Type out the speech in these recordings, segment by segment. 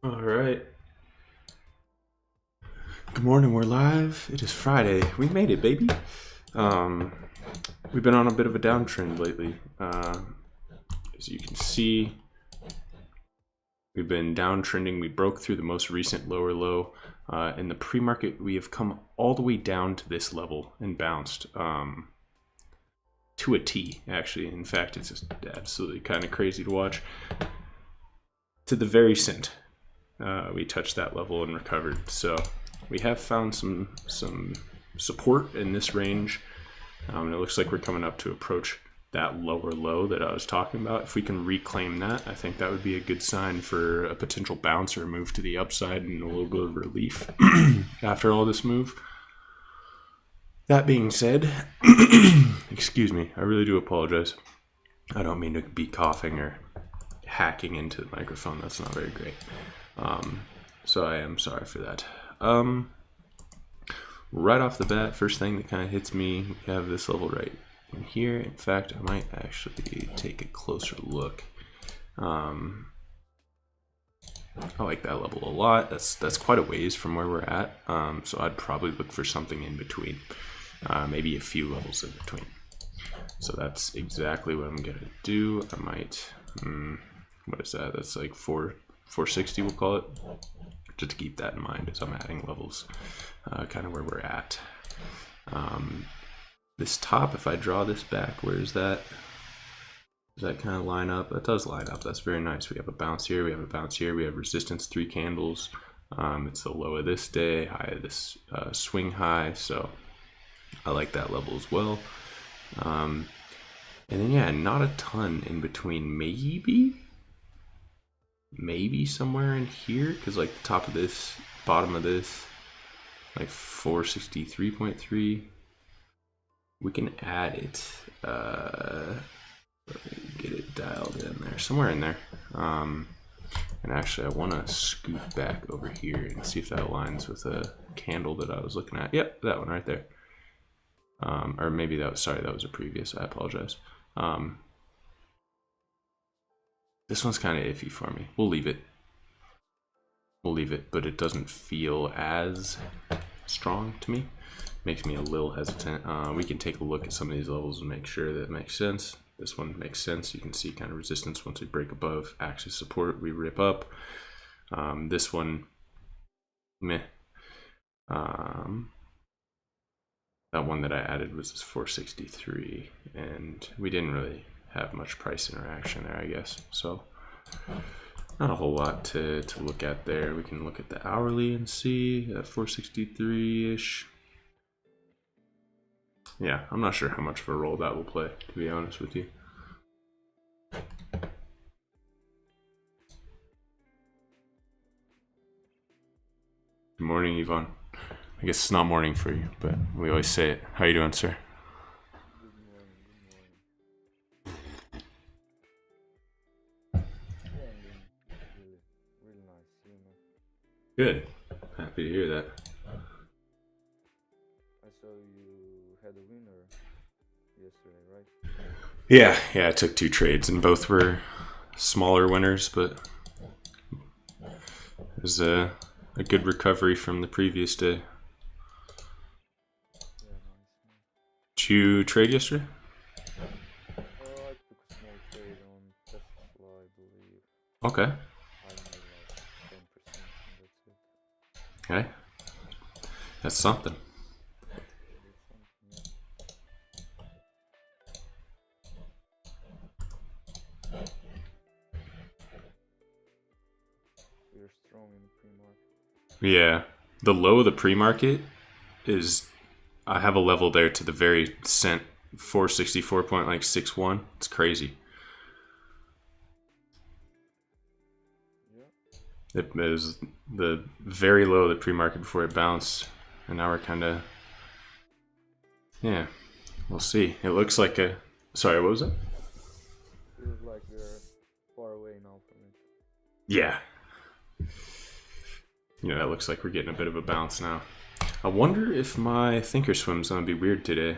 All right. Good morning. We're live. It is Friday. We made it, baby. Um, we've been on a bit of a downtrend lately. As you can see, we've been downtrending. We broke through the most recent lower low. In the pre-market, we have come all the way down to this level and bounced to a T, actually. In fact, it's just absolutely kind of crazy to watch. To the very cent, we touched that level and recovered. So we have found some support in this range. And it looks like we're coming up to approach that lower low that I was talking about. If we can reclaim that, I think that would be a good sign for a potential bounce or move to the upside and a little bit of relief after all this move. That being said, excuse me, I really do apologize. I don't mean to be coughing or hacking into the microphone. That's not very great. So I am sorry for that. Right off the bat, first thing that kind of hits me, we have this level right in here. In fact, I might actually take a closer look. I like that level a lot. That's quite a ways from where we're at. So I'd probably look for something in between, maybe a few levels in between. So that's exactly what I'm gonna do. I might, what is that? That's like 460, we'll call it. Just to keep that in mind as I'm adding levels, kind of where we're at. This top, if I draw this back, where is that? Does that kind of line up? That does line up. That's very nice. We have a bounce here. We have a bounce here. We have resistance, 3 candles. It's the low of this day, high of this swing high. So I like that level as well. And then yeah, not a ton in between. Maybe somewhere in here, because like the top of this, bottom of this, like 463.3. We can add it. Let me get it dialed in there, somewhere in there. And actually, I want to scoot back over here and see if that aligns with a candle that I was looking at. Yep, that one right there. Or maybe that was, sorry, that was a previous. I apologize. This one's kind of iffy for me. We'll leave it. But it doesn't feel as strong to me. Makes me a little hesitant. We can take a look at some of these levels and make sure that it makes sense. This one makes sense. You can see kind of resistance once we break above axis support, we rip up. This one, meh. That one that I added was this 463, and we didn't really have much price interaction there, I guess. So not a whole lot to look at there. We can look at the hourly and see at 463-ish. Yeah, I'm not sure how much of a role that will play, to be honest with you. Good morning, Yvonne. I guess it's not morning for you, but we always say it. How you doing, sir? Good. Happy to hear that. I saw you had a winner yesterday, right? Yeah, I took 2 trades and both were smaller winners, but it was a good recovery from the previous day. Yeah, nice. Did you trade yesterday? I took a small trade on Tesla, I believe. Okay. I made like 10% and that's it. Okay. That's something. Did something, yeah. We're strong in the pre-market. Yeah. The low of the pre-market is, I have a level there to the very cent, 464.61. It's crazy. Yeah. It was the very low of the pre-market before it bounced, and now we're kind of, yeah, we'll see. It looks like a, sorry, what was it? Feels like we're far away now from it. Yeah. Yeah, it looks like we're getting a bit of a bounce now. I wonder if my Thinkorswim's gonna be weird today.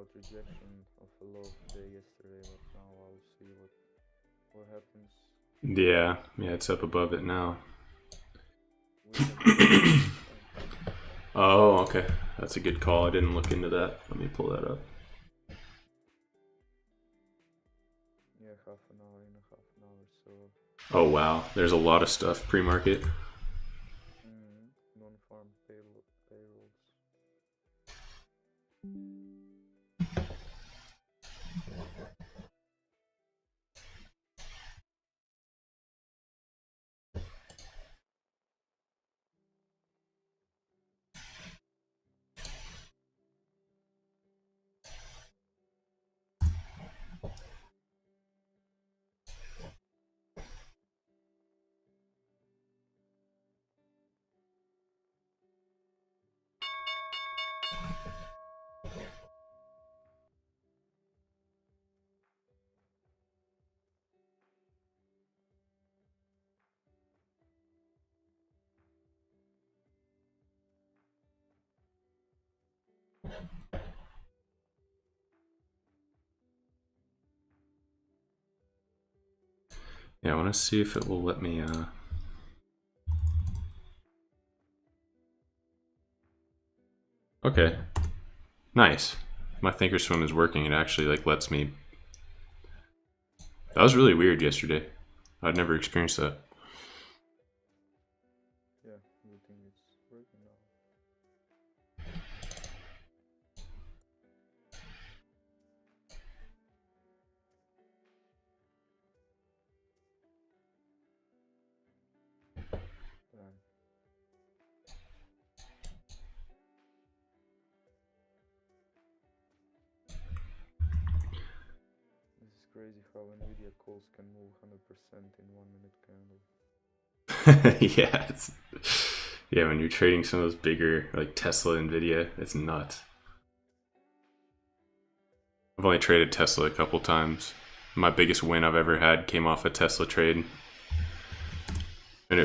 about rejection of a low day yesterday, but now I'll see what happens. Yeah, it's up above it now. We have Oh, okay. That's a good call. I didn't look into that. Let me pull that up. yeah, half an hour and a half an hour, so Oh, wow. There's a lot of stuff pre-market. non-farm payrolls. Yeah, I want to see if it will let me. Okay, nice. My Thinkorswim is working. It actually like lets me. That was really weird yesterday. I'd never experienced that. Yeah, good thing it's working now. Damn. This is crazy how Nvidia calls can move 100% in 1 minute candle. Yeah. When you're trading some of those bigger like Tesla, Nvidia, it's nuts. I've only traded Tesla a couple times. My biggest win I've ever had came off a Tesla trade, and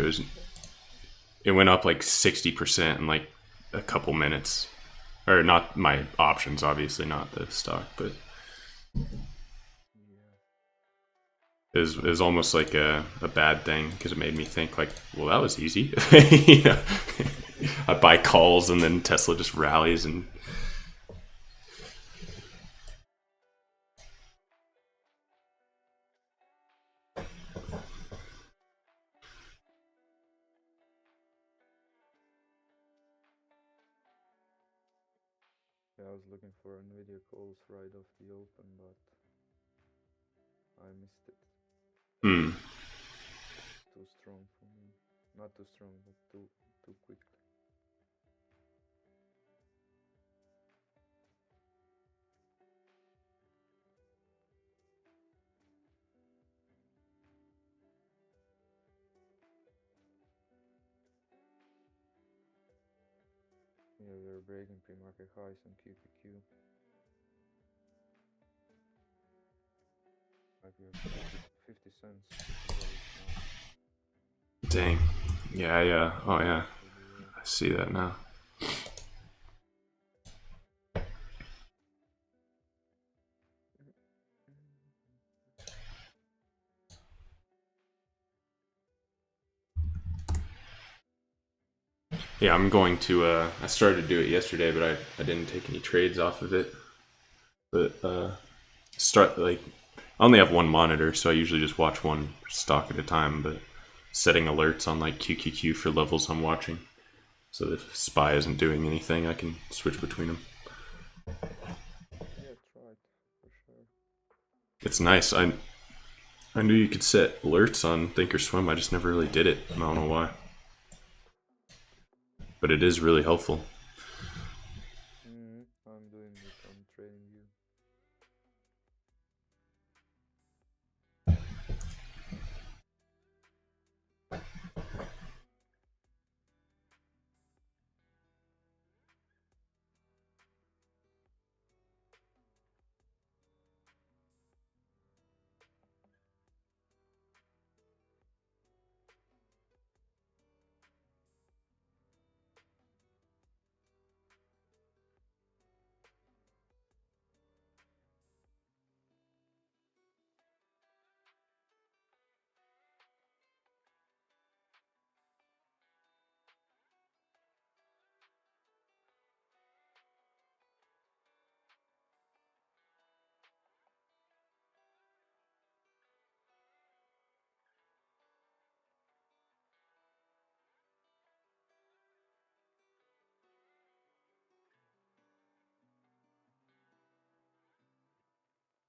it went up like 60% in like a couple minutes. Or not my options, obviously, not the stock, but Yeah. it was almost like a bad thing because it made me think like, well, that was easy. I buy calls and then Tesla just rallies and Yeah, I was looking for Nvidia calls right off the open, but I missed it. hmm. It's too strong for me. Not too strong, but too quick. Yeah, we're breaking pre-market highs on QQQ. Like we're 50 cents above now. Dang. Yeah. Oh yeah, For the year. I see that now. Yeah, I'm going to. I started to do it yesterday, but I didn't take any trades off of it. But start like I only have one monitor, so I usually just watch one stock at a time. But setting alerts on like QQQ for levels I'm watching, so that if SPY isn't doing anything, I can switch between them. Yeah, try it for sure. It's nice. I knew you could set alerts on Thinkorswim. I just never really did it. I don't know why, but it is really helpful. I'm doing it on TradingView.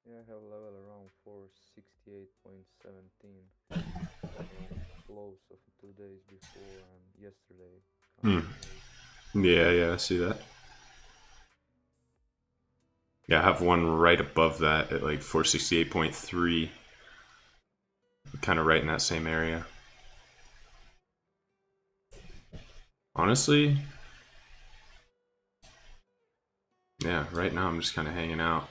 Yeah, I have level around 468.17. Lows of 2 days before and yesterday kind Hmm. of lows. Yeah, I see that. Yeah, I have one right above that at like 468.3, kind of right in that same area. Honestly, yeah, right now I'm just kind of hanging out,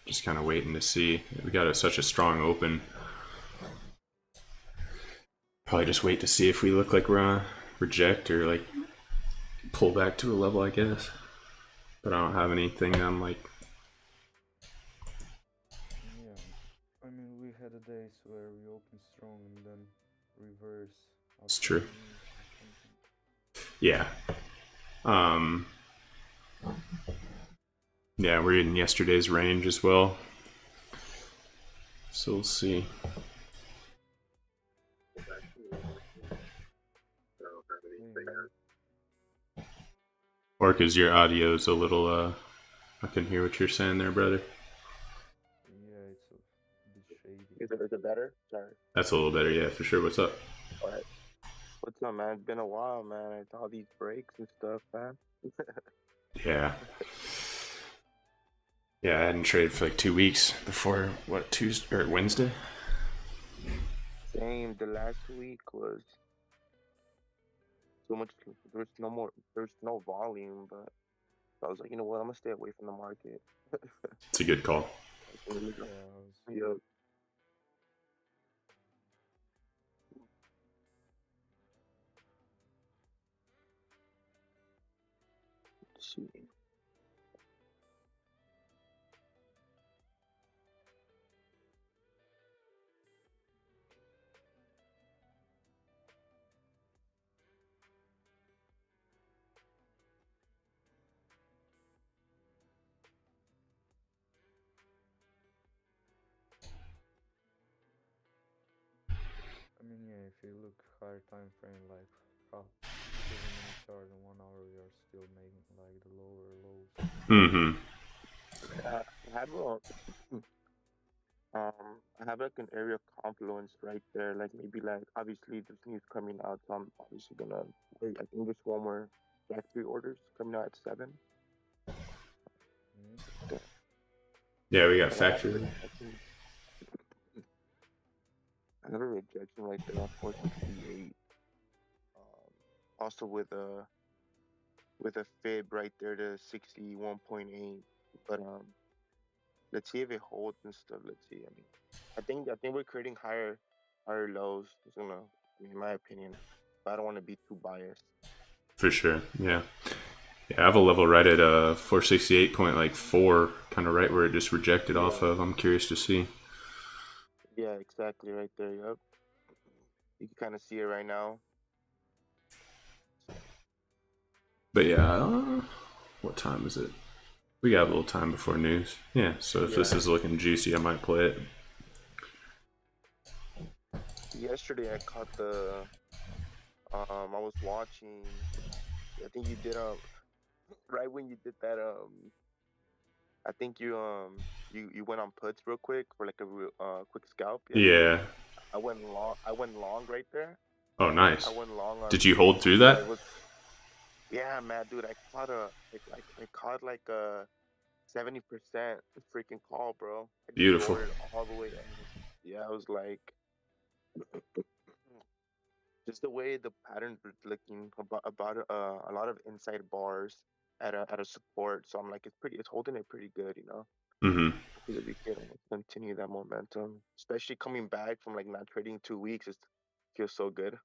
just kind of waiting to see. We got such a strong open. Probably just wait to see if we look like we're gonna reject or like pull back to a level, I guess. But I don't have anything I'm like. Yeah, I mean, we had days where we opened strong and then reverse It's after true. earnings or something. Yeah. Um. Yeah, we're in yesterday's range as well. So we'll see. Hey man, Or because your audio's a little. I can hear what you're saying there, brother. yeah, it's a bit shady. Is it better? Sorry. That's a little better, yeah, for sure. What's up? All right. What's up, man? It's been a while, man. It's all these breaks and stuff, man. Yeah. Yeah, I hadn't traded for like 2 weeks before what Tuesday or Wednesday. Same. The last week was so much. There's no more. There's no volume, but I was like, you know what? I'm gonna stay away from the market. It's a good call. I can really go. Yeah, I was. Yeah. See. I mean, yeah, if you look higher time frame, like half 7 minute chart and 1 hour, we are still making like the lower lows. Mm-hmm. I have a I have like an area of confluence right there. Like maybe like obviously there's news coming out, so I'm obviously gonna wait. I think there's one more factory orders coming out at 7. Mm. Yeah, we got But I have a factory. rejection. I have a rejection right there at 468. Also with a fib right there to 61.8. But let's see if it holds and stuff. Let's see. I think we're creating higher lows. It's gonna, in my opinion. But I don't want to be too biased. For sure. Yeah. Yeah, I have a level right at 468.4, kind of right where it just rejected off Yeah, of. I'm curious to see. yeah, exactly right there. Yep. You can kind of see it right now. But yeah, what time is it? We got a little time before news. Yeah, so if this Yeah. is looking juicy, I might play it. Yesterday I caught the I was watching. I think you did right when you did that I think you went on puts real quick for like a quick scalp yesterday. Yeah. I went long right there. Oh, I nice. went long on. Did you hold through Yeah, that? it was. Yeah, man, dude. I caught like a 70% freaking call, bro. I just Beautiful. rode it all the way in. Yeah, I was like, just the way the patterns were looking about a lot of inside bars at a support. So I'm like, it's holding it pretty good, you know. Mm-hmm. Hopefully we can continue that momentum, especially coming back from like not trading 2 weeks. It feels so good.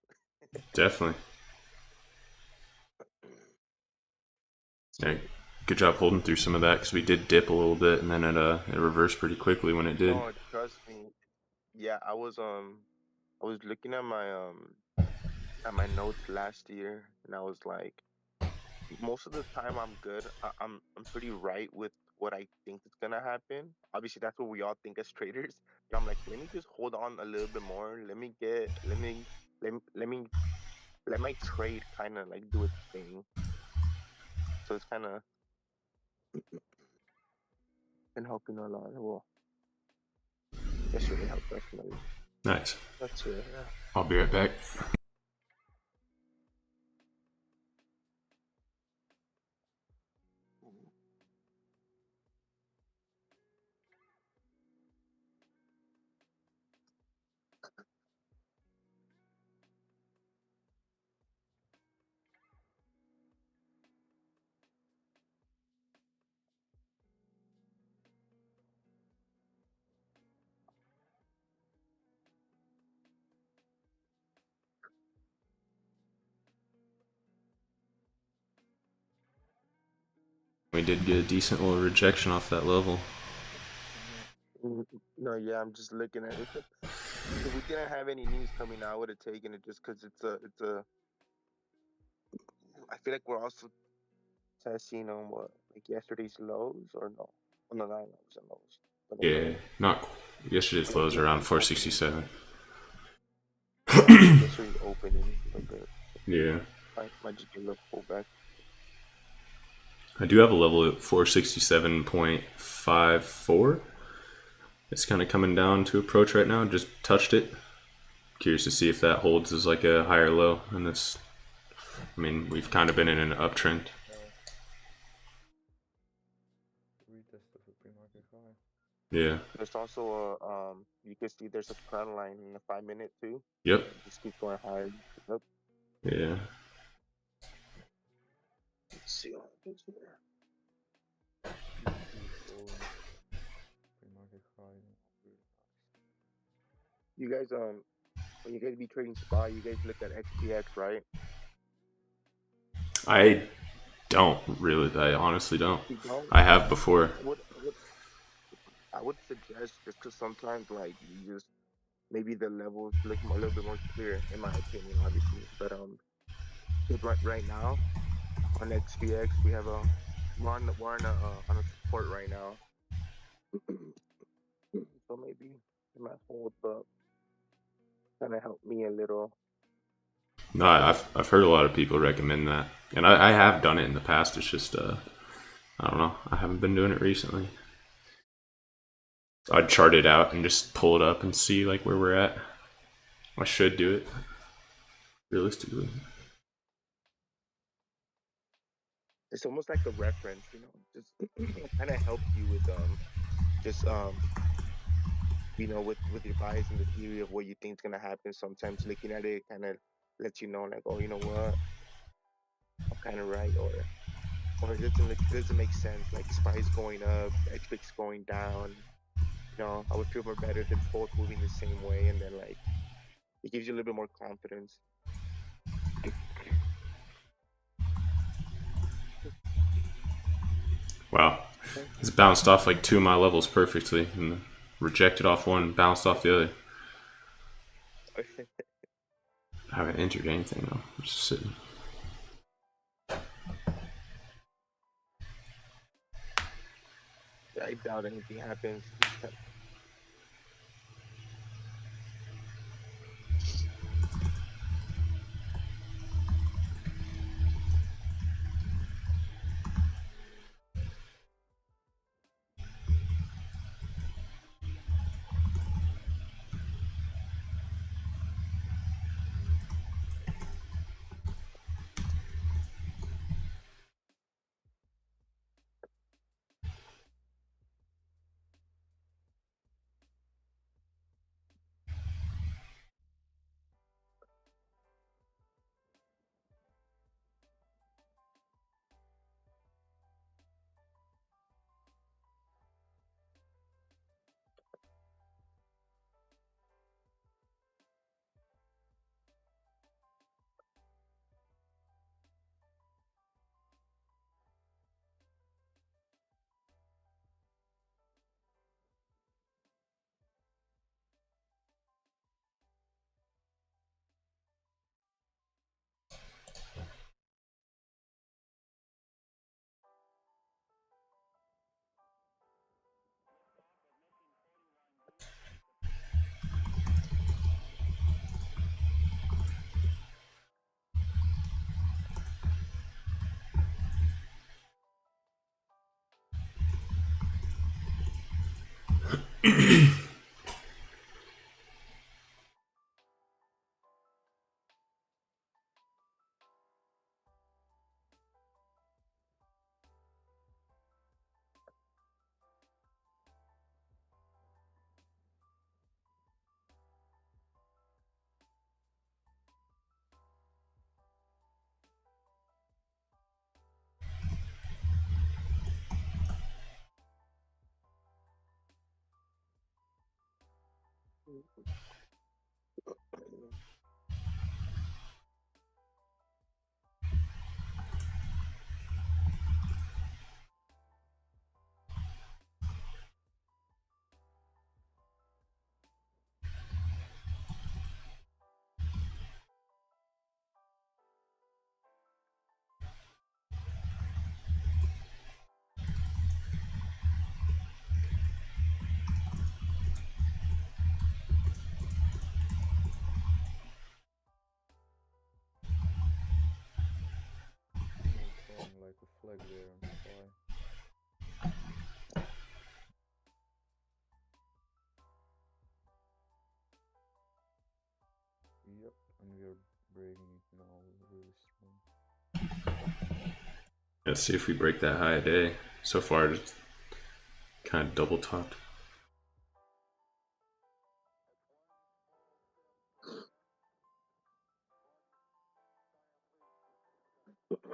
Definitely. Yeah, good job holding through some of that because we did dip a little bit and then it reversed pretty quickly when it did. No, trust me. Yeah, I was looking at my notes last year, and I was like, most of the time I'm good. I'm pretty right with what I think is gonna happen. Obviously, that's what we all think as traders. But I'm like, let me just hold on a little bit more. Let my trade kind of like do its thing. So it's kind of been helping a lot. Well, This really helped definitely. Nice. That's it. Yeah. I'll be right back. We did get a decent little rejection off that level. No, yeah, I'm just looking at it. If we didn't have any news coming out, I would have taken it just because it's a. I feel like we're also testing on what like yesterday's lows or no? Oh, no, not lows and lows. But Yeah, not yesterday's lows yeah, around 467. yesterday's opening a bit. Yeah. Might just be a little pullback. I do have a level at 467.54. It's kind of coming down to approach right now. Just touched it. Curious to see if that holds as like a higher low. And this, I mean, we've kind of been in an uptrend. Retest of a pre-market high. Yeah. There's also a you can see there's a trend line in the 5 minute too. Yep. Just keep going higher. Yep. Yeah. Let's see what happens here. Pre-market high. You guys when you guys be trading spot, you guys look at XPX, right? I don't really. I honestly don't. You don't? I have before. I would suggest just because sometimes like you just maybe the levels look a little bit more clear in my opinion, obviously. But 'cause right now on XPX we have we're on a support right now. So maybe it might hold up. Kind of help me a little. No, I've heard a lot of people recommend that, and I have done it in the past. It's just I don't know. I haven't been doing it recently. I'd chart it out and just pull it up and see like where we're at. I should do it realistically. It's almost like a reference, you know. Just kind of helps you with just you know with your bias and the theory of what you think is gonna happen. Sometimes looking at it kind of lets you know like, oh, you know what, I'm kind of right, or it doesn't make sense. Like SPY's going up, XPX going down. You know, I would feel more better if they're both moving the same way, and then like it gives you a little bit more confidence. Wow, it's bounced off like two of my levels perfectly, and rejected off one, bounced off the other. I haven't entered anything though. I'm just sitting. I doubt anything happens. It's showing like a flag there on the sky. Yep, and we are breaking it now really strong. Let's see if we break that high a day. So far, it's kind of double topped.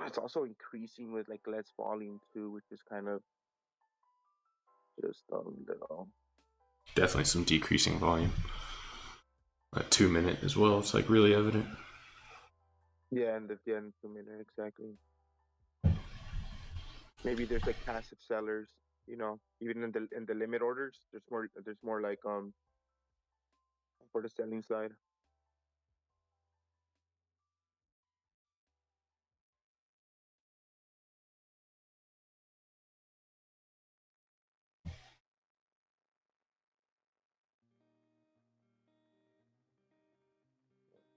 It's also increasing with like less volume too, which is kind of just little. Definitely some decreasing volume. At 2 minute as well, it's like really evident. Yeah, and the end 2 minute exactly. Maybe there's like passive sellers, even in the limit orders. There's more like for the selling side.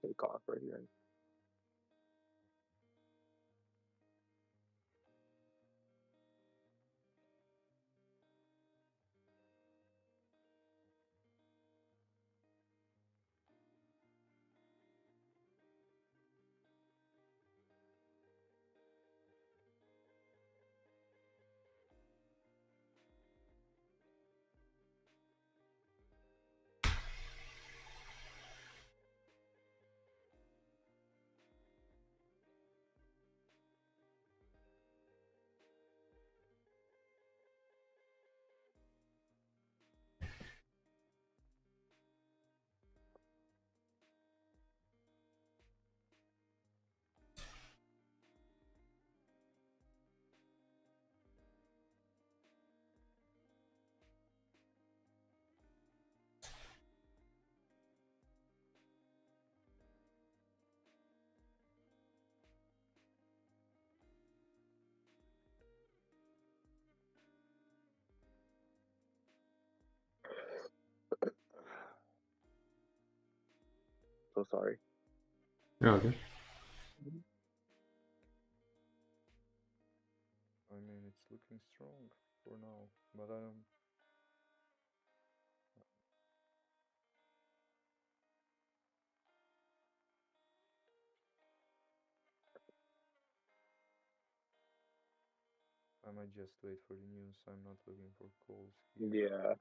Take off right here. So sorry. Yeah, okay. I mean, it's looking strong for now, but I don't. I might just wait for the news. I'm not looking for calls here. Yeah.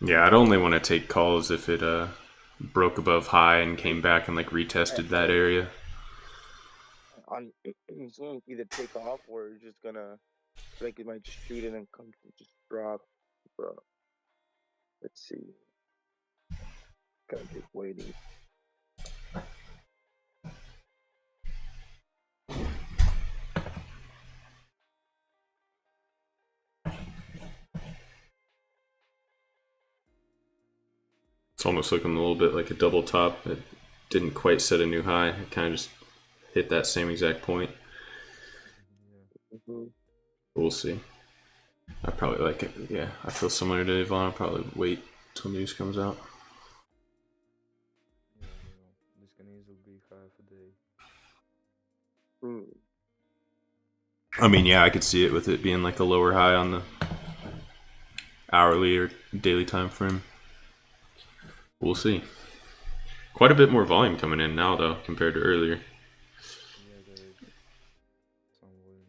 Yeah, I'd only want to take calls if it broke above high and came back and like retested that area. On it's gonna either take off or it's just gonna like it might just shoot and then come just drop. But let's see. Kind of just waiting. It's almost looking a little bit like a double top. It didn't quite set a new high. It kind of just hit that same exact point. Yeah. Mm-hmm. We'll see. I probably like it. Yeah, I feel similar to Yvonne. I'll probably wait till news comes out. Yeah, this can easily be half a day. Mm. I mean, yeah, I could see it with it being like a lower high on the hourly or daily time frame. We'll see. Quite a bit more volume coming in now, though, compared to earlier. Yeah, there is some volume.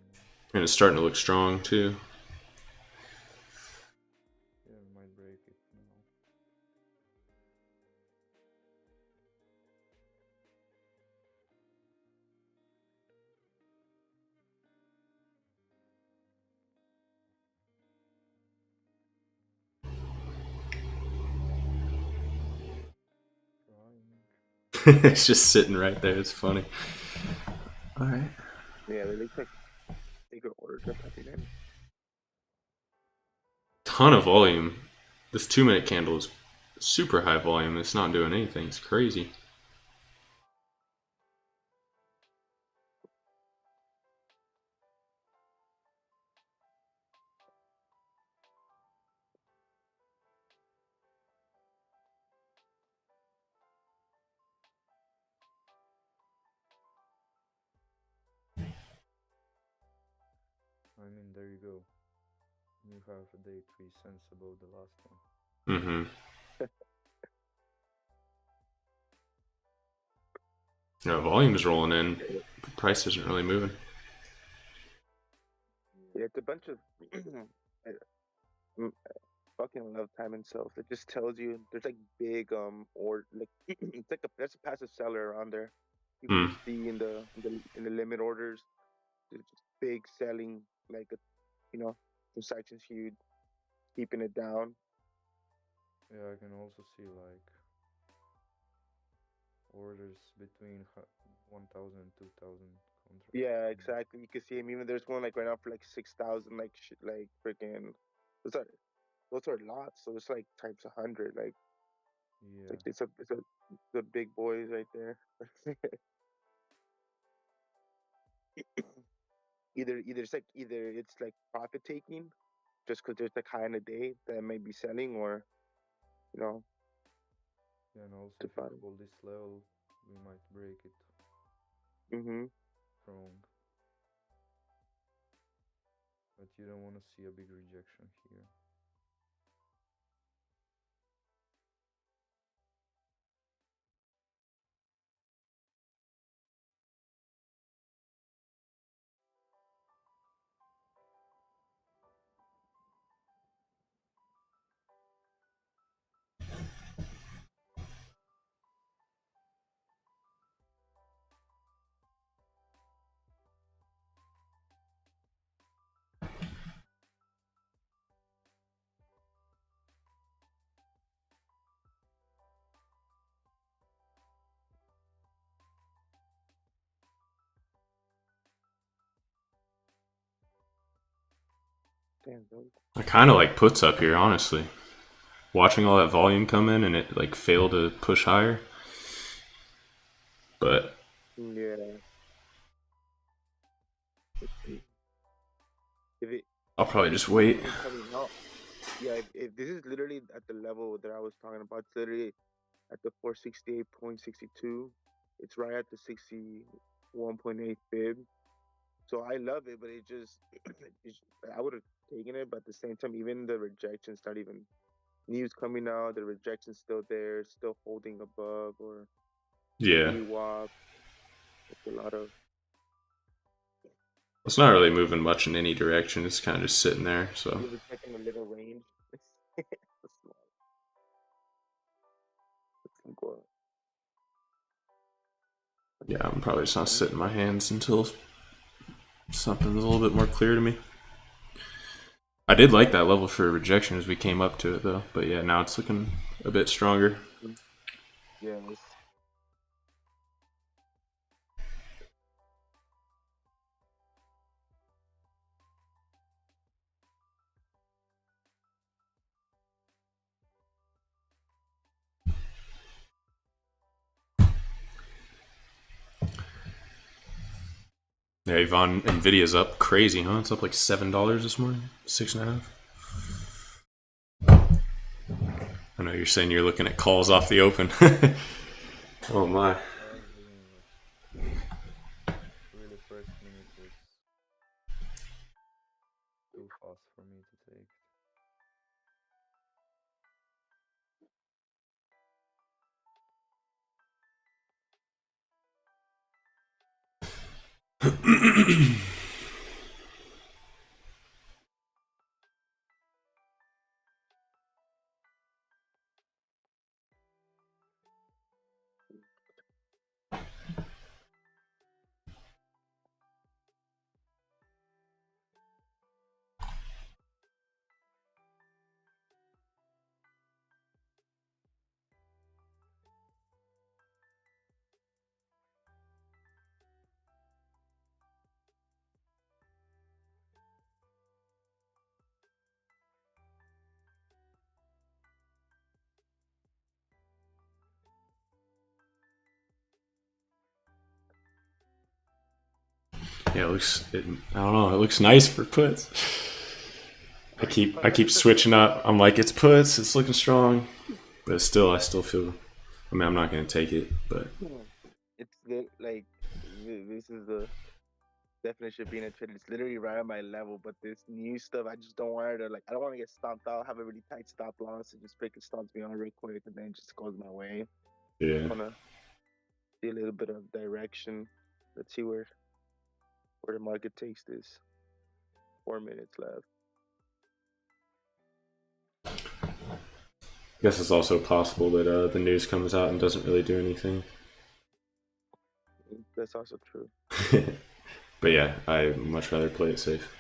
And it's starting to look strong, too. Yeah, we might break it now. It's just sitting right there. It's funny. All right. Yeah, they look like bigger orders are popping in. Ton of volume. This 2 minute candle is super high volume. It's not doing anything. It's crazy. I mean, there you go. New half a day, 3 cents above the last one. Mm-hmm. Volume's rolling in. The price isn't really moving. Yeah, it's a bunch of I mm, fucking love time and self. It just tells you there's like big or like it's like there's a passive seller around there. You can Hmm. just see in the limit orders. There's just big selling like a, you know, transactions huge, keeping it down. Yeah, I can also see like orders between 1,000 and 2,000 contracts. Yeah, exactly. You can see him. Even there's one like right now for like 6,000, like like freaking. Those are those are lots. So it's like times 100. Like Yeah, it's the big boys right there. Either it's like profit taking just because there's like high in a day that may be selling, or you know, yeah, and also to if it buy. hold this level, we might break it Mm-hmm. strong. But you don't want to see a big rejection here. Damn, dude. I kind of like puts up here, honestly. Watching all that volume come in and it like fail to push higher. But Yeah. If it I'll probably if it just keeps wait. even coming out, yeah. If this is literally at the level that I was talking about, it's literally at the 468.62. It's right at the 61.8 fib. So I love it, but it just, I would have taken it, but at the same time, even the rejection's not even news coming out. The rejection's still there, still holding above, or Yeah. VWAP. It's a lot of, It's not really moving much in any direction. It's kind of just sitting there. So you ever checking a little range? It's small. It's like, what? yeah, I'm probably just not I mean, sitting my hands until something's a little bit more clear to me. I did like that level for rejection as we came up to it though. But yeah, now it's looking a bit stronger. yeah, Yeah, Yvonne, Nvidia's up crazy, huh? It's up like $7 this morning, 6.5. I know you're saying you're looking at calls off the open. Oh my. I was looking at really first minute was too fast for me to take. Yeah, it looks. I don't know. It looks nice for puts. I keep switching up. I'm like, it's puts. It's looking strong, but still, I still feel. I mean, I'm not gonna take it, but It's like this is the definition of being a trader. It's literally right on my level, but this new stuff, I just don't want to like. I don't want to get stomped out. Have a really tight stop loss and just pick it stomps me on real quick, and then it just goes my way. yeah. I wanna see a little bit of direction. Let's see where the market takes this. 4 minutes left. I guess it's also possible that the news comes out and doesn't really do anything. That's also true. But yeah, I much rather play it safe.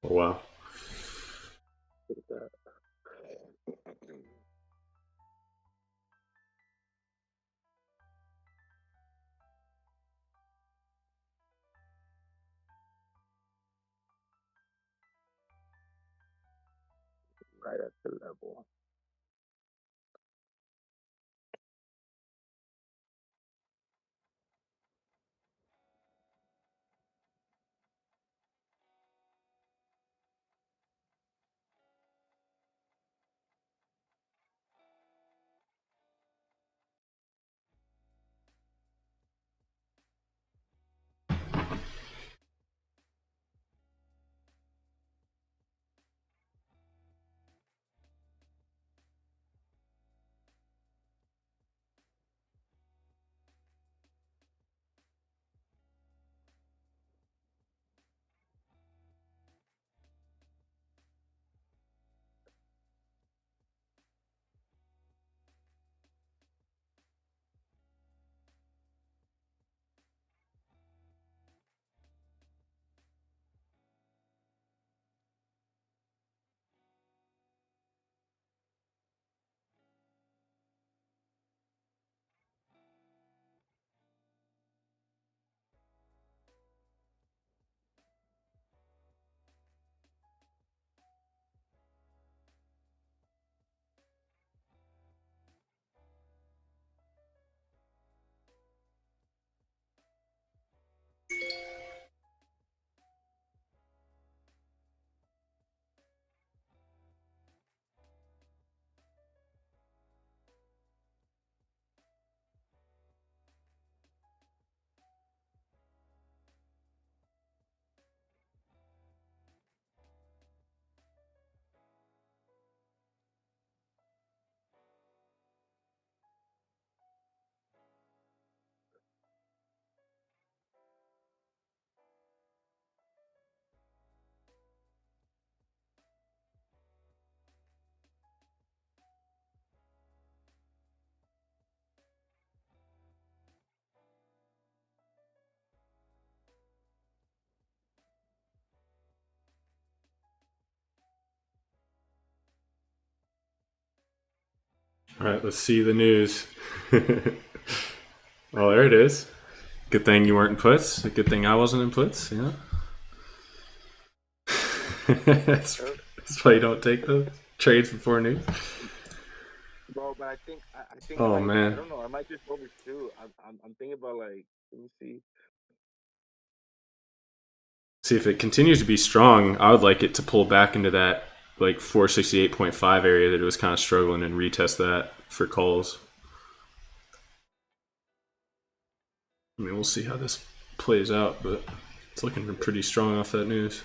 Oh, wow. Look at that. Right at the level. All right, let's see the news. Oh, there it is. Good thing you weren't in puts. Good thing I wasn't in puts. Yeah. That's why you don't take those trades before news. Bro, but I think Oh, I man. don't know. I might just overshoot. I'm thinking about like, let me see. See, if it continues to be strong, I would like it to pull back into that like 468.5 area that it was kind of struggling, and retest that for calls. I mean, we'll see how this plays out, but it's looking pretty strong off that news.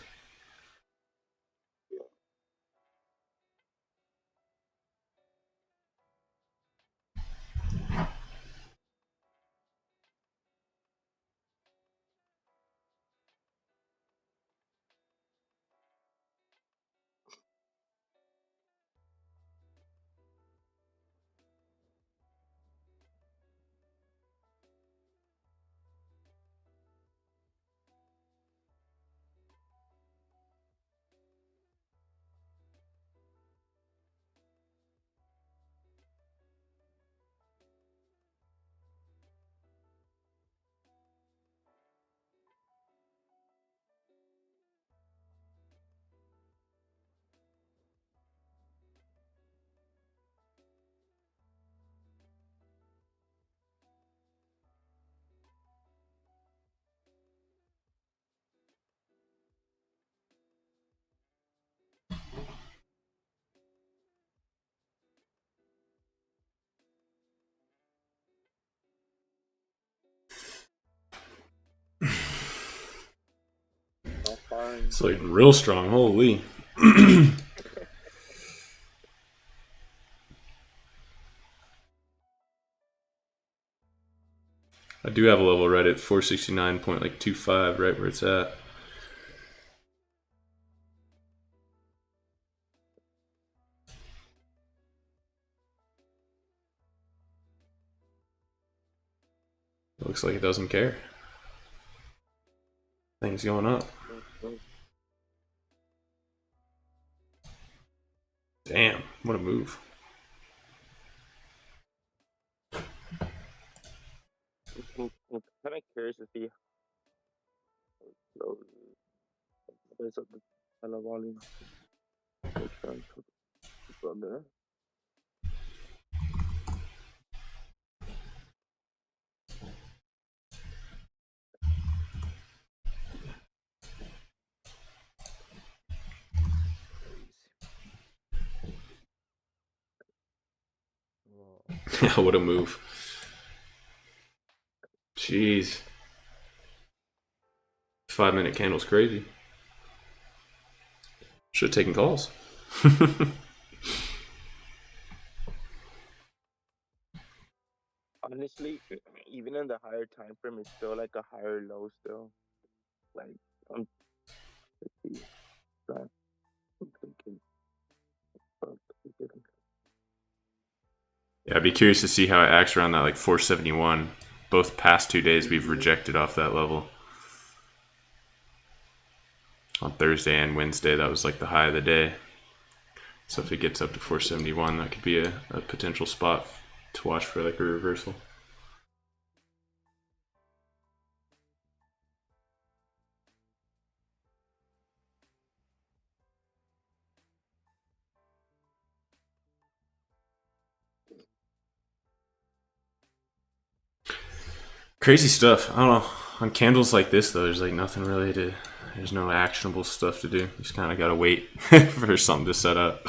Not fine. It's looking real strong. Holy. I do have a level right at 469.25, right where it's at. Looks like it doesn't care. Things going up. Damn, what a move. I'm kind of curious to see how there's a ton of volume. Which one from there? Wow. Yeah, what a move. Jeez. 5-minute candle's crazy. Should have taken calls. Honestly, even in the higher time frame, it's still like a higher low still. Like I'm let's see. I'm thinking. Fuck, it didn't- Yeah, I'd be curious to see how it acts around that like 471. Both past 2 days we've rejected off that level. On Thursday and Wednesday, that was like the high of the day. So if it gets up to 471, that could be a potential spot to watch for like a reversal. Crazy stuff. I don't know. On candles like this, though, there's like nothing really to. There's no actionable stuff to do. You just kind of gotta wait for something to set up.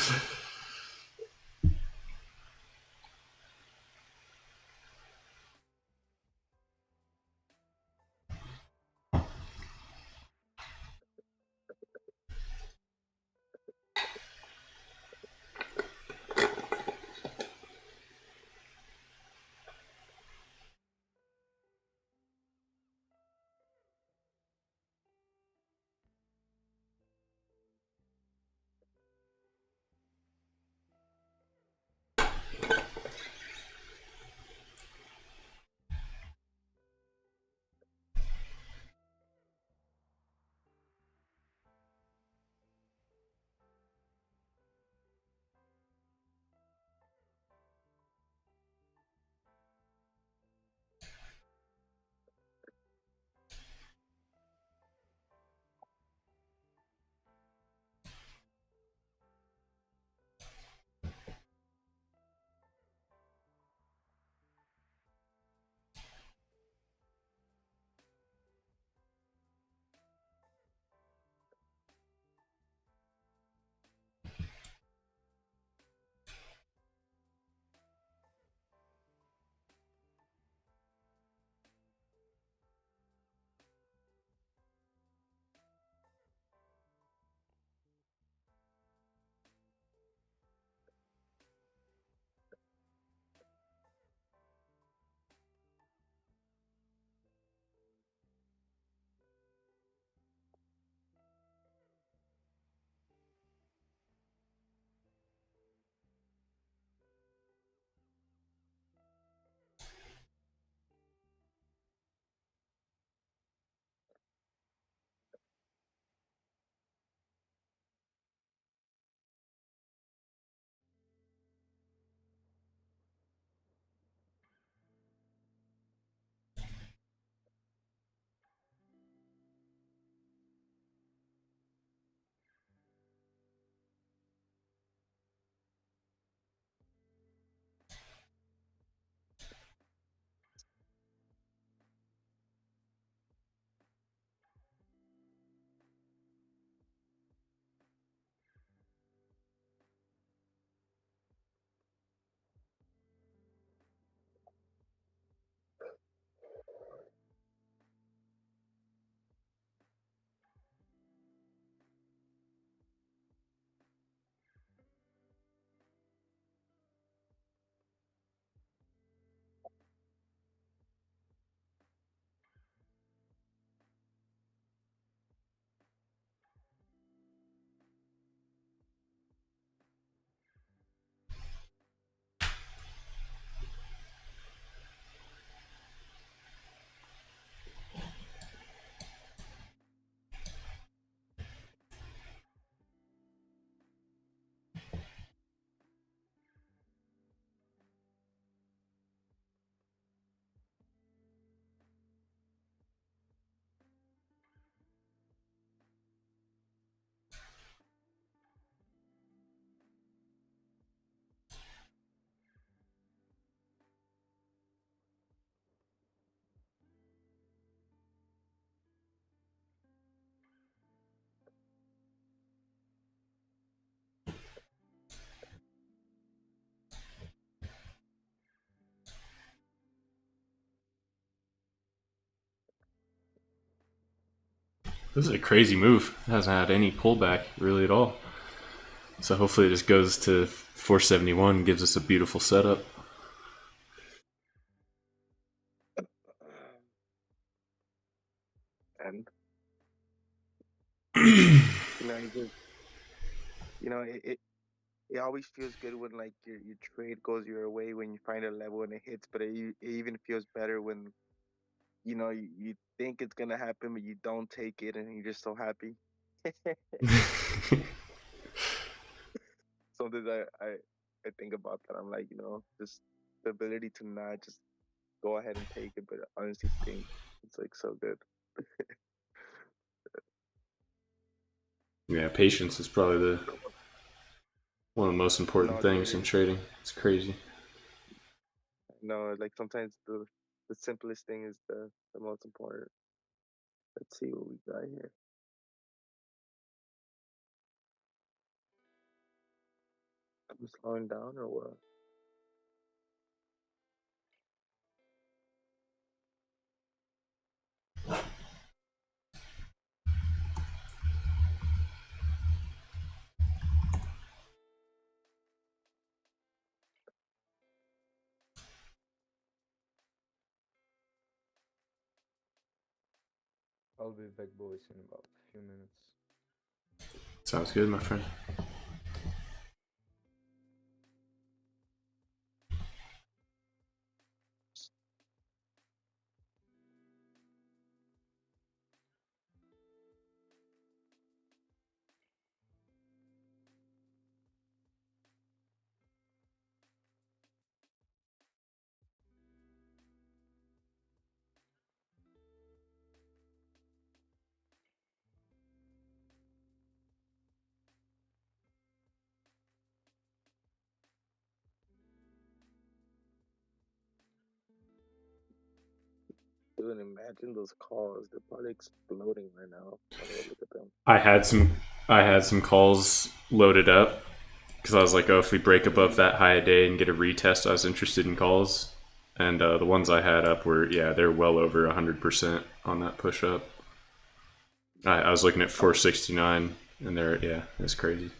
This is a crazy move. It hasn't had any pullback really at all. So hopefully it just goes to 471, gives us a beautiful setup. And it just, it always feels good when like your trade goes your way when you find a level and it hits, but it even feels better when you think it's gonna happen, but you don't take it, and you're just so happy. Sometimes I think about that. I'm like, just the ability to not just go ahead and take it, but honestly think it's like so good. Yeah, patience is probably one of the most important No, things in literally, trading. It's crazy. no. Like sometimes the simplest thing is the most important. Let's see what we got here. I'm slowing down or what? I'll be back, boys, in about a few minutes. Sounds good, my friend. Dude, imagine those calls. They're probably exploding right now. By the way, look at them. I had some I had some calls loaded up because I was like, oh, if we break above that high a day and get a retest, I was interested in calls. And the ones I had up were, yeah, they're well over 100% on that push up. I was looking at I was 469, and they're, yeah, it's crazy.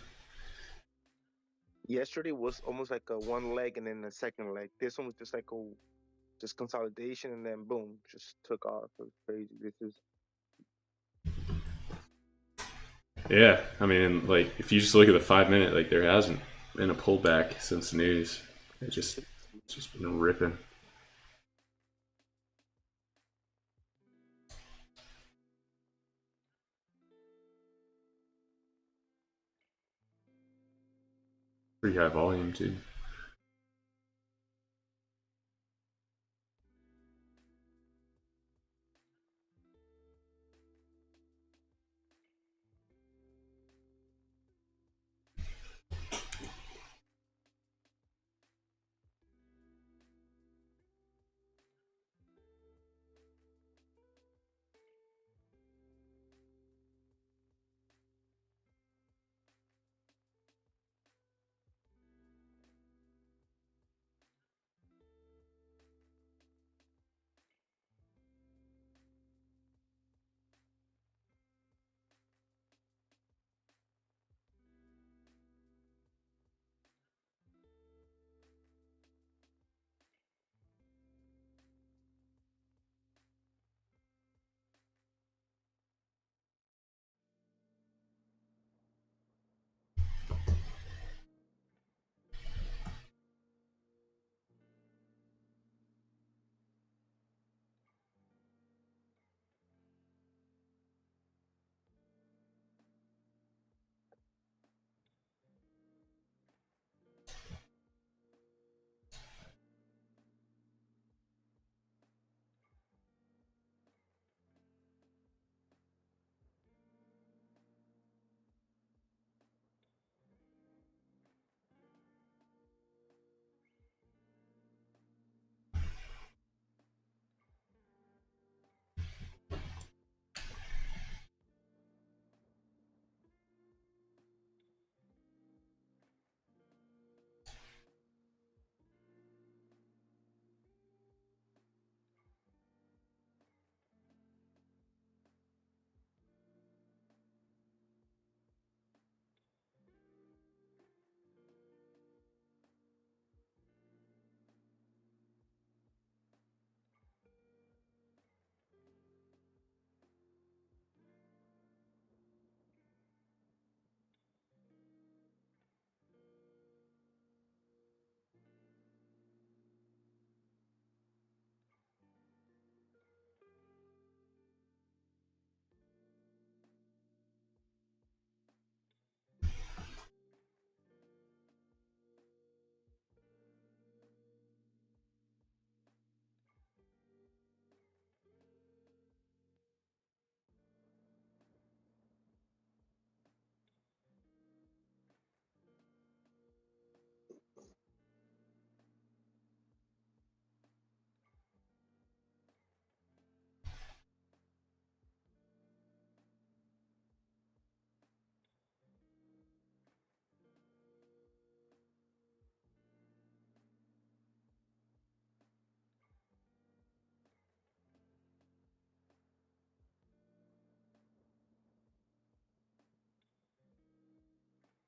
Yesterday was almost like a one leg and then a second leg. This one was just like a just consolidation and then boom, just took off. It was crazy. This is Yeah, I mean, like, if you just look at the 5 minute, like, there hasn't been a pullback since the news. It's just been ripping. Pretty high volume, too.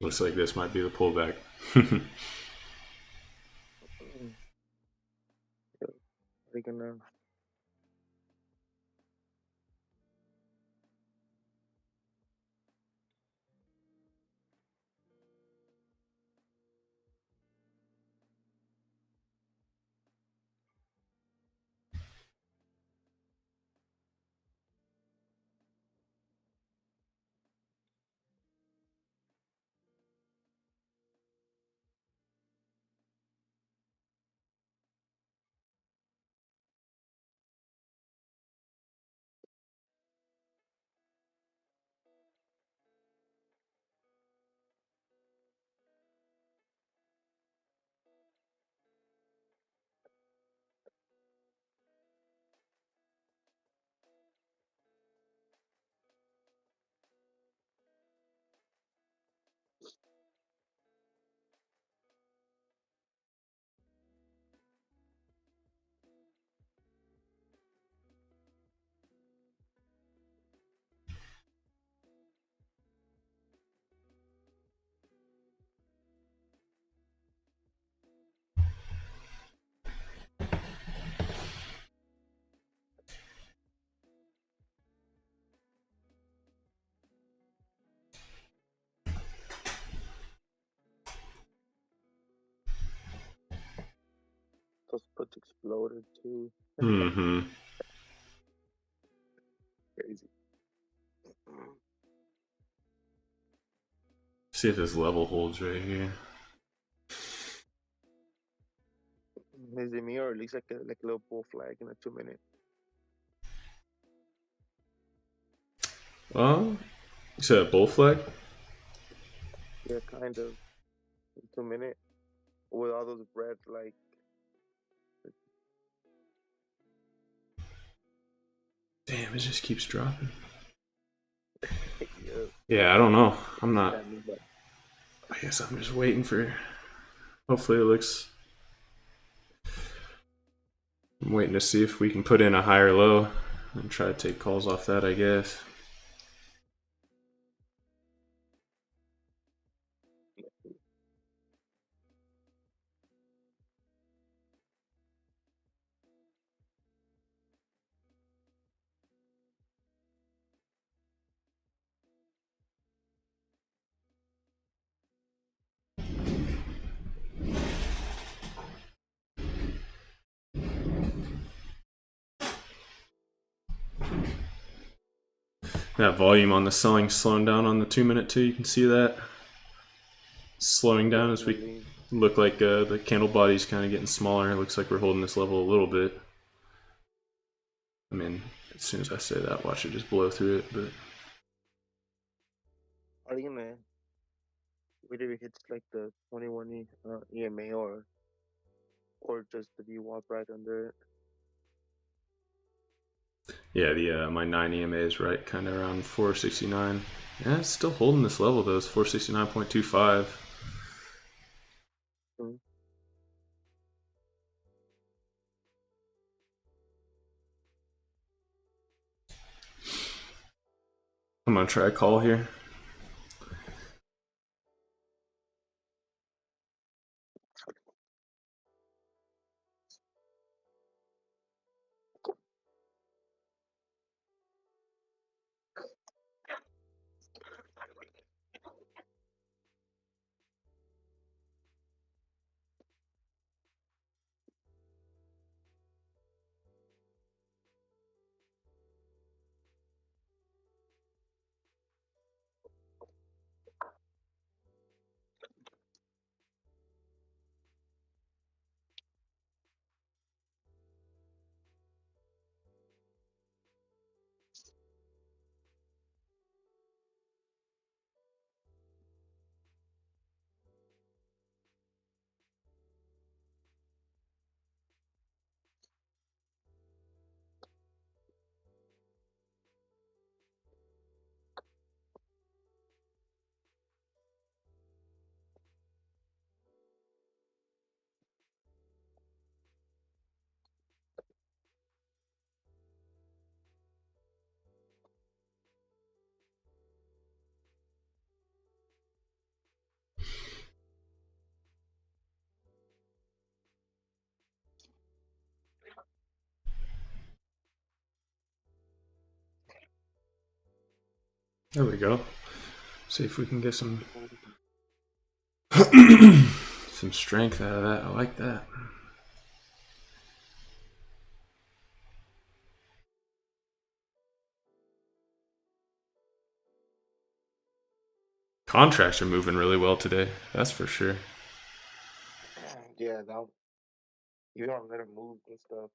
Looks like this might be the pullback. They're gonna. Those puts exploded too. Mm-hmm. Crazy. See if this level holds right here. Is it me or at least like a little bull flag in a 2 minute? You said a bull flag? Yeah, kind of. 2 minute with all those red like. Damn, it just keeps dropping. Yeah. Yeah, I don't know. I'm not. Standing, but I guess I'm just waiting for. Hopefully, it looks. I'm waiting to see if we can put in a higher low and try to take calls off that, I guess. That volume on the selling slowing down on the 2 minute too. You can see that slowing down as we definitely. look like the candle body's kind of getting smaller. It looks like we're holding this level a little bit. I mean, as soon as I say that, watch it just blow through it. But Are you gonna wait if it hits like the 21 EMA or just the VWAP right under it? yeah, the my 9 EMA is right, kind of around 469. Yeah, it's still holding this level though. It's 469.25. Hmm. I'm gonna try a call here. There we go. See if we can get some some strength out of that. I like that. Contracts are moving really well today. That's for sure. Yeah, that you don't let it move and stuff.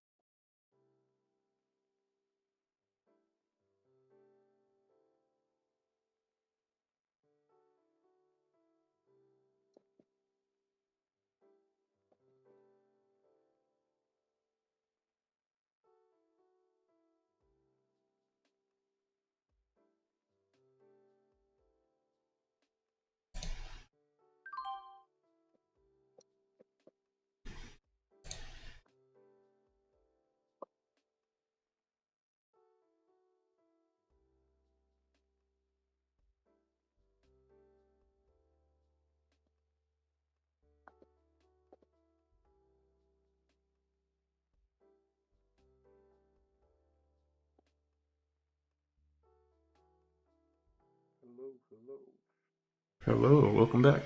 Hello, hello. Hello, welcome back.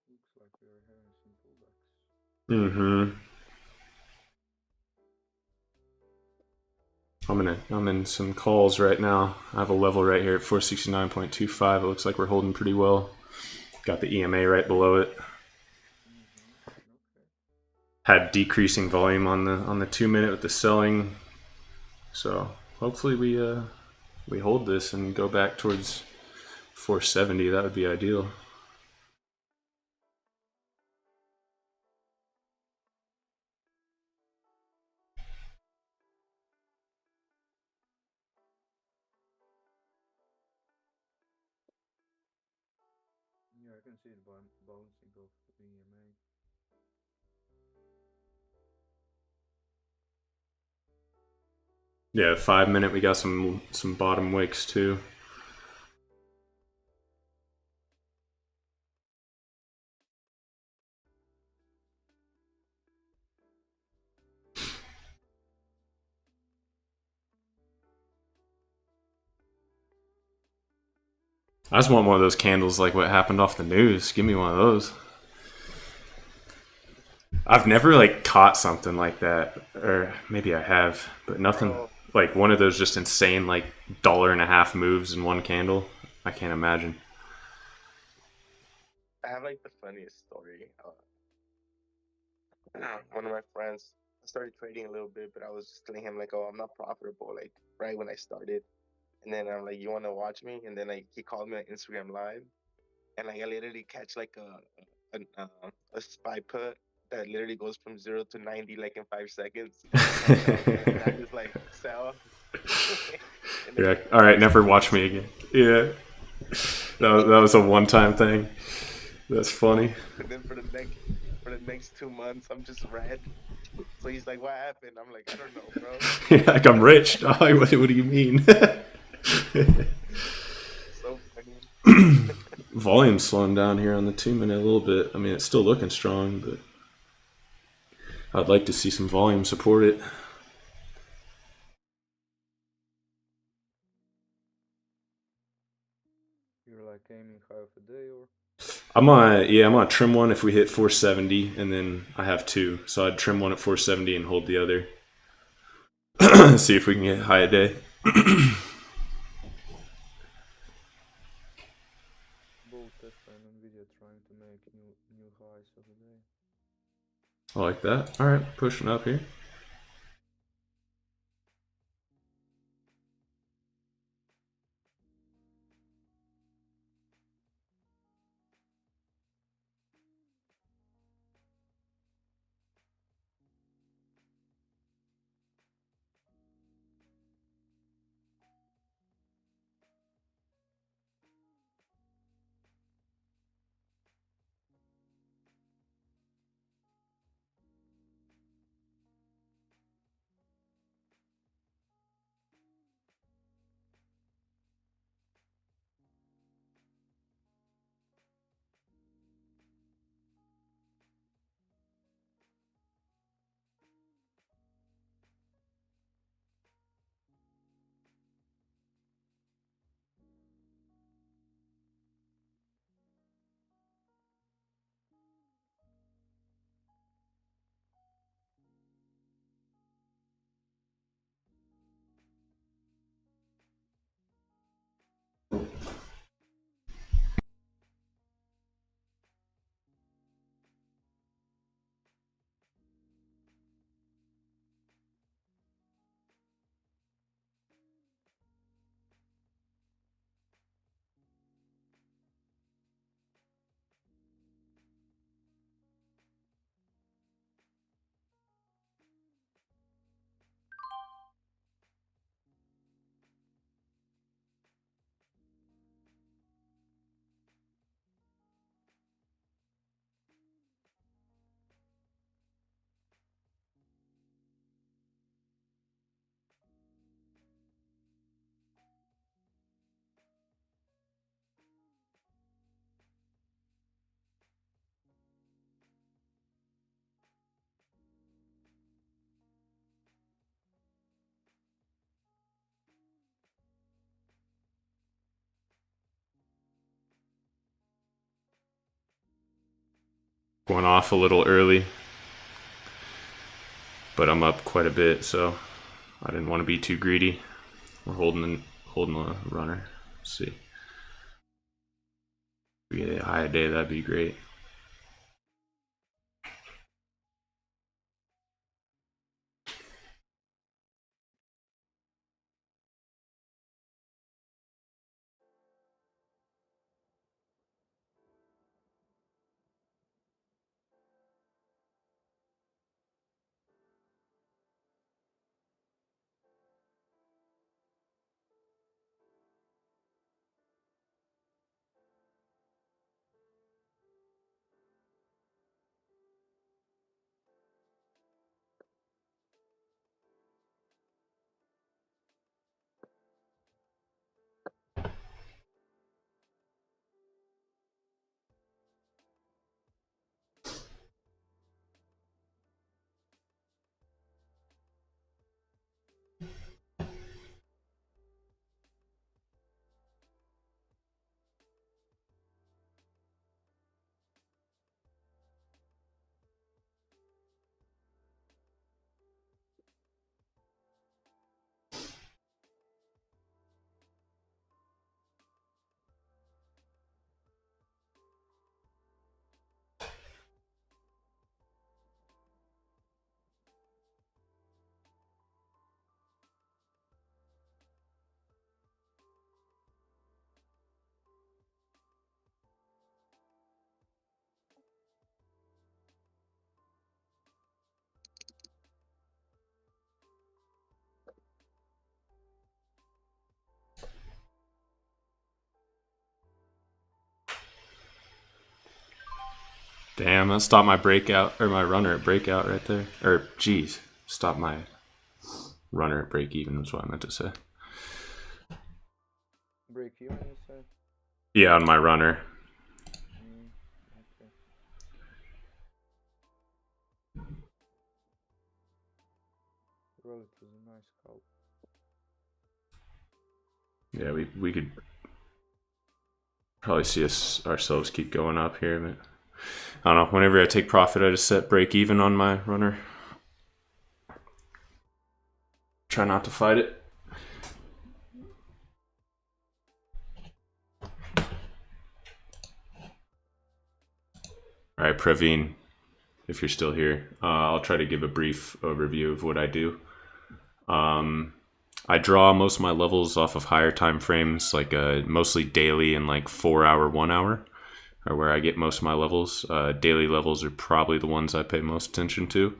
Looks like we are having some pullbacks. Mm-hmm. I'm in some calls right now. I have a level right here at 469.25. It looks like we're holding pretty well. Got the EMA right below it. Okay. Had decreasing volume on the 2 minute with the selling. So hopefully we hold this and go back towards 470. That would be ideal. Yeah, I can see it bouncing off the EMA. Yeah, 5 minute. We got some bottom wicks too. I just want one of those candles like what happened off the news. Give me one of those. I've never like caught something like that, or maybe I have, but nothing Bro, like one of those just insane like $1.50 moves in one candle. I can't imagine. I have like the funniest story. One of my friends, I started trading a little bit, but I was just telling him like, "Oh, I'm not profitable." Like right when I started, and then I'm like, "You want to watch me?" And then like he called me on Instagram Live, and like I literally catch like a spy put that literally goes from 0 to 90 like in 5 seconds, and I just like sell, and then Yeah. it All right. goes Never watch me crazy. again. Yeah. That was a one-time thing. That's funny. And then for the next 2 months, I'm just red. So he's like, "What happened?" I'm like, "I don't know, bro." Like I'm rich. Dog. What do you mean? So funny. Volume's slowing down here on the 2 minute a little bit. I mean, it's still looking strong, but I'd like to see some volume support it. You're like aiming high of a day, or? I'm on trim one if we hit 470, and then I have two, so I'd trim one at 470 and hold the other. See if we can get high a day. Both Tesla and Nvidia trying to make new highs of the day. I like that. All right, pushing up here. Going off a little early, but I'm up quite a bit, so I didn't want to be too greedy. We're holding a runner. Let's see. If we get a high day, that'd be great. Damn, that stopped my breakout, or my runner at breakout right there. Or, geez, stop my runner at break even was what I meant to say. Break even, you said? Yeah, on my runner. Okay. Relatively nice scalp. Yeah, we could probably see ourselves keep going up here, but I don't know. Whenever I take profit, I just set break even on my runner. Try not to fight it. All right, Praveen, if you're still here, I'll try to give a brief overview of what I do. I draw most of my levels off of higher time frames, like mostly daily and like 4 hour, 1 hour are where I get most of my levels. Daily levels are probably the ones I pay most attention to.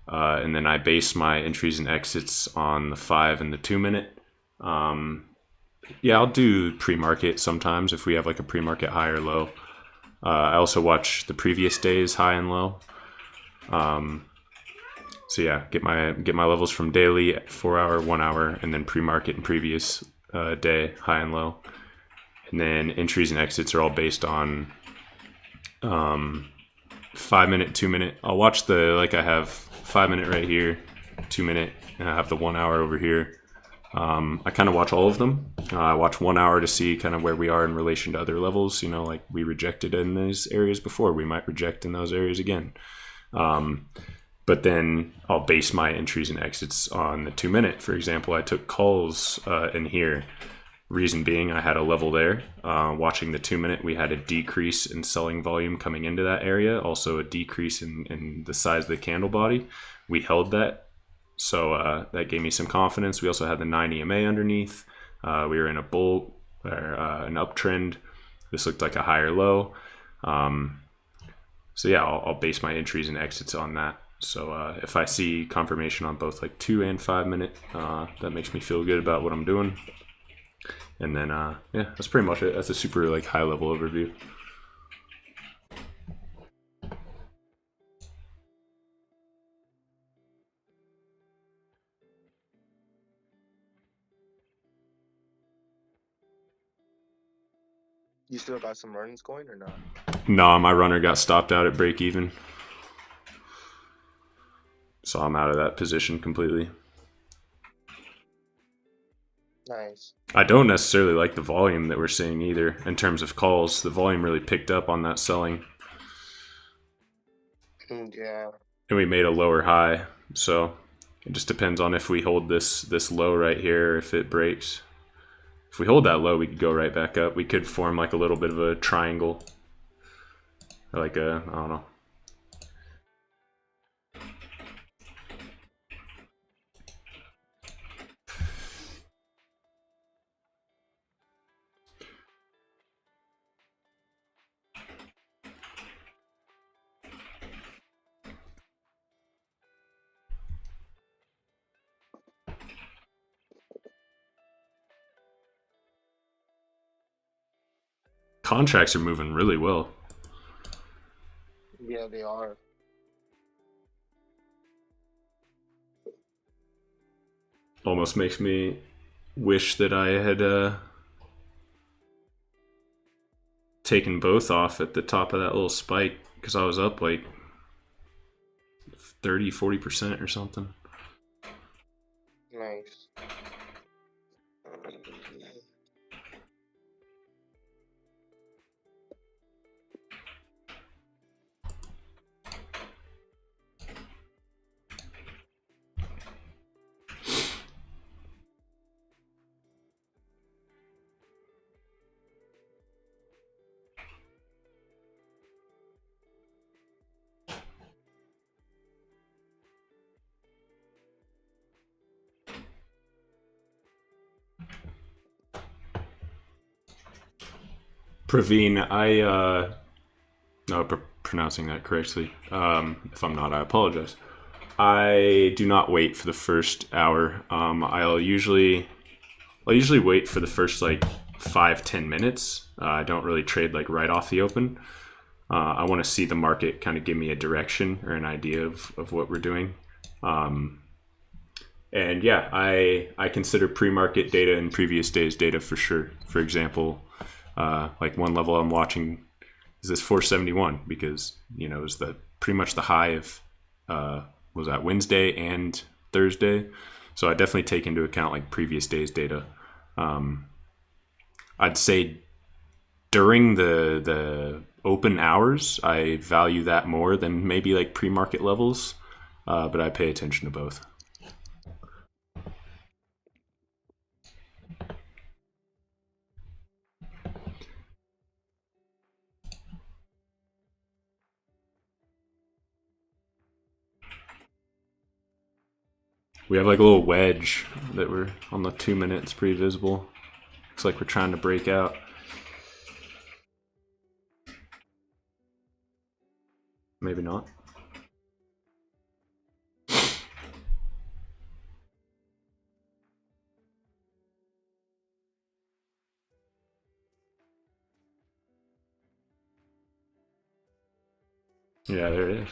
And then I base my entries and exits on the 5 and the 2 minute. Yeah, I'll do pre-market sometimes if we have like a pre-market high or low. I also watch the previous day's high and low. So yeah, get my levels from daily, 4 hour, 1 hour, and then pre-market and previous day, high and low. And then entries and exits are all based on 5 minute, 2 minute. I'll watch I have 5 minute right here, 2 minute, and I have the 1 hour over here. I kind of watch all of them. I watch 1 hour to see kind of where we are in relation to other levels. You know, like we rejected in these areas before, we might reject in those areas again. But then I'll base my entries and exits on the 2 minute. For example, I took calls in here. Reason being, I had a level there. Watching the 2 minute, we had a decrease in selling volume coming into that area. Also a decrease in the size of the candle body. We held that. So that gave me some confidence. We also had the 9 EMA underneath. We were in a bull or an uptrend. This looked like a higher low. So yeah, I'll base my entries and exits on that. So if I see confirmation on both like 2 and 5 minute, that makes me feel good about what I'm doing. And then yeah, that's pretty much it. That's a super like high level overview. You still got some runs going or not? No, my runner got stopped out at break even. So I'm out of that position completely. Nice. I don't necessarily like the volume that we're seeing either in terms of calls. The volume really picked up on that selling. Yeah. and we made a lower high. So it just depends on if we hold this low right here, if it breaks. If we hold that low, we could go right back up. We could form like a little bit of a triangle, like a, I don't know. Contracts are moving really well. Yeah, they are. Almost makes me wish that I had taken both off at the top of that little spike, because I was up like 30-40% or something. Nice. Praveen, no, pronouncing that correctly. If I'm not, I apologize. I do not wait for the first hour. I'll usually wait for the first like 5-10 minutes. I don't really trade like right off the open. I want to see the market kind of give me a direction or an idea of what we're doing. And yeah, I consider pre-market data and previous days data for sure. For example, like one level I'm watching is this 471, because it was the pretty much the high of was that Wednesday and Thursday. So I definitely take into account like previous days data. I'd say during the open hours, I value that more than maybe like pre-market levels, but I pay attention to both. We have like a little wedge that we're on the 2 minutes, pretty visible. Looks like we're trying to break out. Maybe not. Yeah, there it is.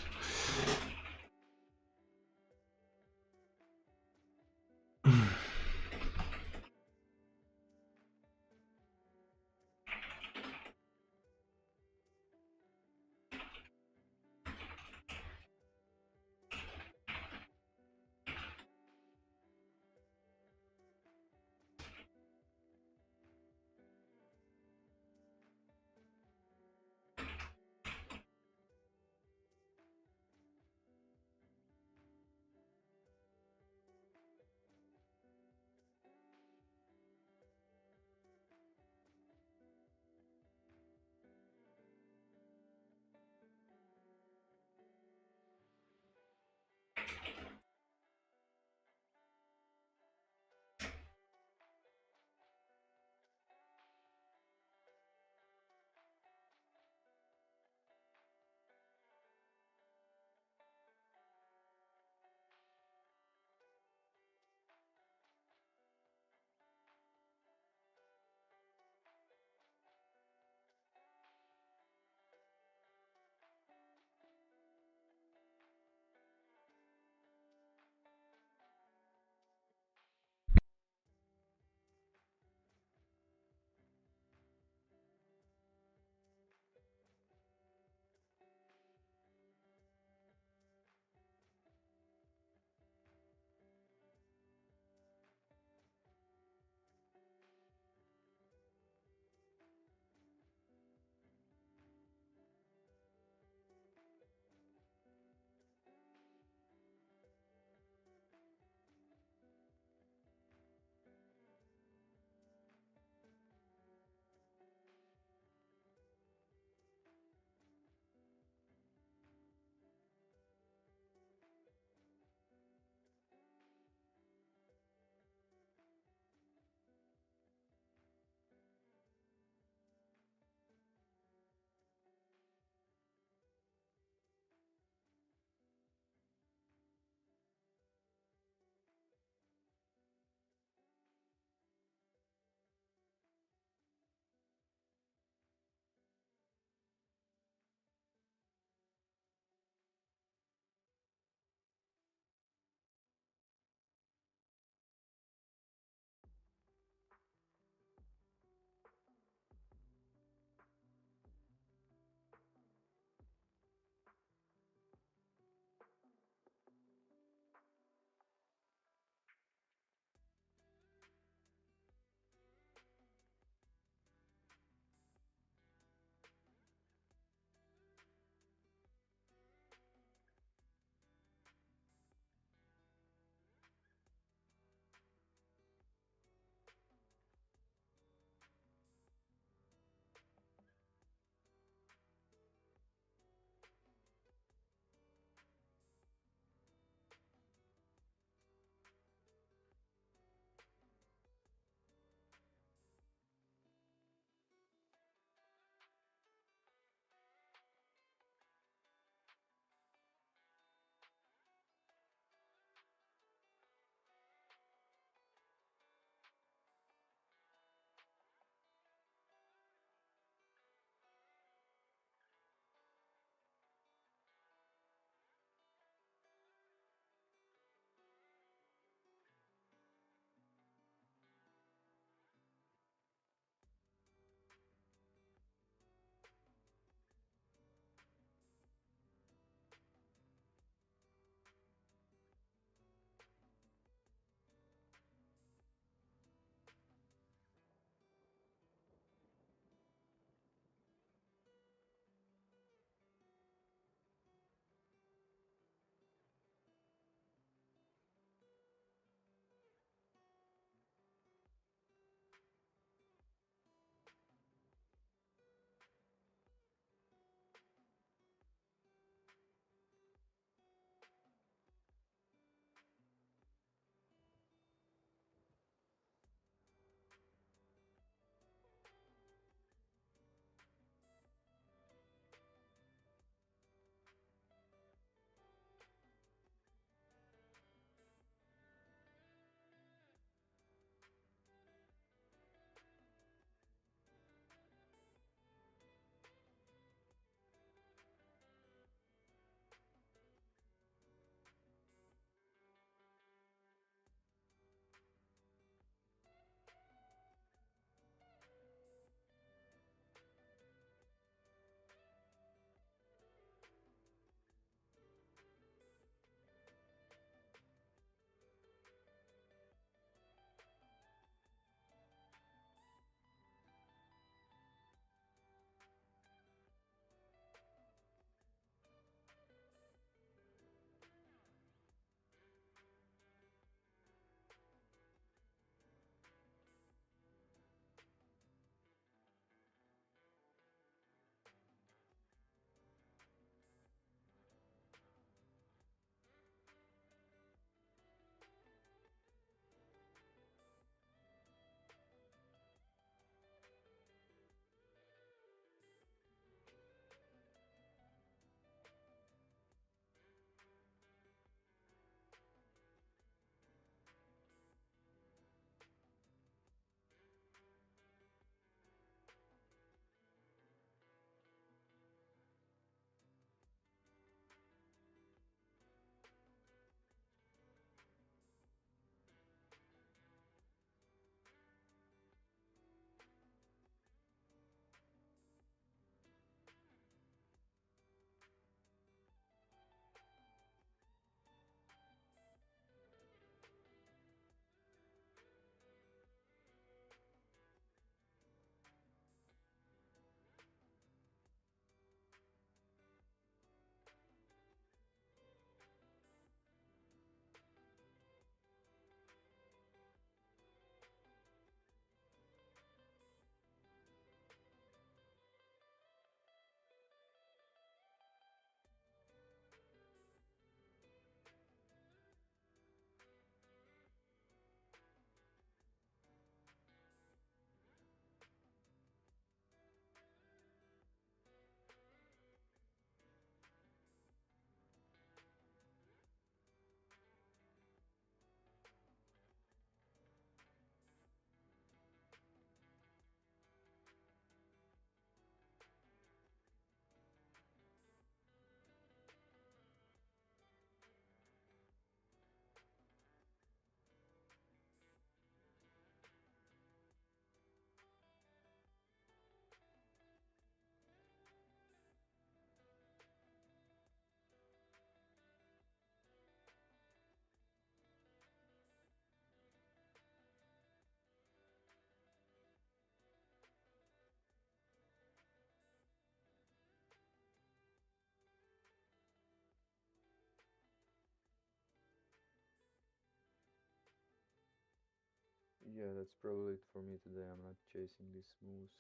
Yeah, that's probably it for me today. I'm not chasing these moves.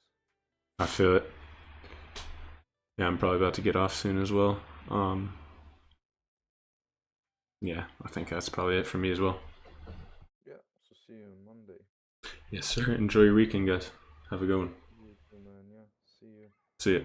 I feel it. Yeah, I'm probably about to get off soon as well. Yeah, I think that's probably it for me as well. Yeah, so see you on Monday. Yes, sir. Enjoy your weekend, guys. Have a good one. You too, man. Yeah, see you. See ya.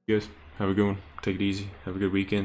You guys, have a good one. Take it easy. Have a good weekend.